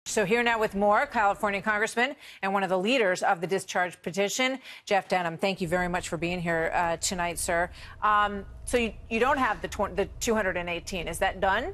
So here now with more, California Congressman and one of the leaders of the discharge petition, Jeff Denham. Thank you very much for being here tonight, sir. So you don't have the 218. Is that done?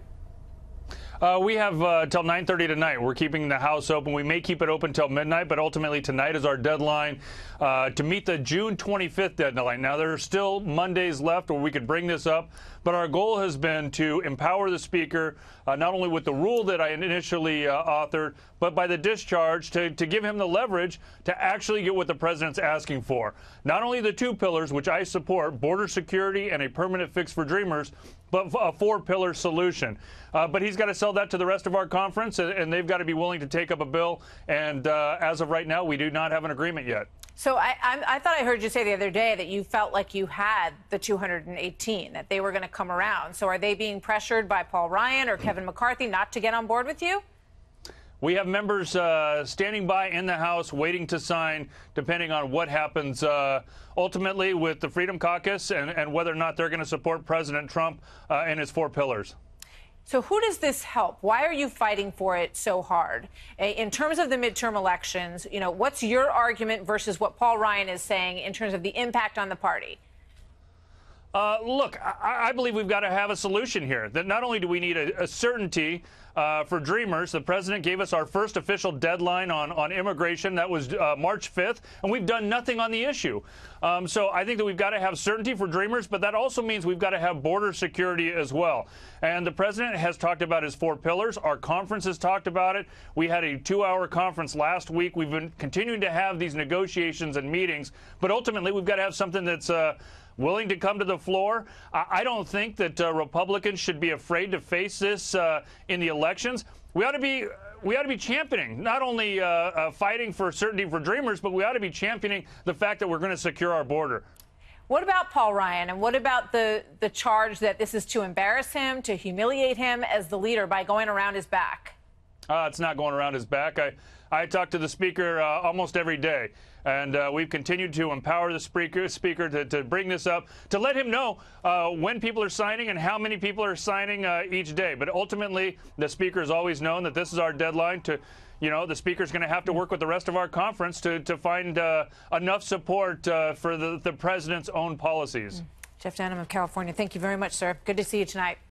We have till 9:30 tonight. We're keeping the House open. We may keep it open till midnight, but ultimately tonight is our deadline to meet the June 25th deadline. Now, there are still Mondays left where we could bring this up, but our goal has been to empower the Speaker, not only with the rule that I initially authored, but by the discharge to give him the leverage to actually get what the President's asking for. Not only the two pillars, which I support, border security and a permanent fix for Dreamers, but a four-pillar solution. But he's got to sell that to the rest of our conference, and they've got to be willing to take up a bill. And as of right now, we do not have an agreement yet. So I thought I heard you say the other day that you felt like you had the 218, that they were going to come around. So are they being pressured by Paul Ryan or Kevin McCarthy not to get on board with you? We have members standing by in the House waiting to sign, depending on what happens ultimately with the Freedom Caucus and whether or not they're going to support President Trump and his four pillars. So who does this help? Why are you fighting for it so hard? In terms of the midterm elections, you know, what's your argument versus what Paul Ryan is saying in terms of the impact on the party? Look, I believe we've got to have a solution here. That not only do we need a certainty for Dreamers, the President gave us our first official deadline on immigration. That was March 5th, and we've done nothing on the issue. So I think that we've got to have certainty for Dreamers, but that also means we've got to have border security as well. And the President has talked about his four pillars. Our conference has talked about it. We had a 2-hour conference last week. We've been continuing to have these negotiations and meetings, but ultimately we've got to have something that's willing to come to the floor. I don't think that Republicans should be afraid to face this in the elections. We ought to be championing, not only fighting for certainty for Dreamers, but we ought to be championing the fact that we're going to secure our border. What about Paul Ryan, and what about the charge that this is to embarrass him, to humiliate him as the leader by going around his back? It's not going around his back. I talk to the Speaker almost every day, and we've continued to empower the Speaker to bring this up, to let him know when people are signing and how many people are signing each day. But ultimately, the Speaker has always known that this is our deadline to, you know, the Speaker's going to have to work with the rest of our conference to find enough support for the President's own policies. Jeff Denham of California, thank you very much, sir. Good to see you tonight.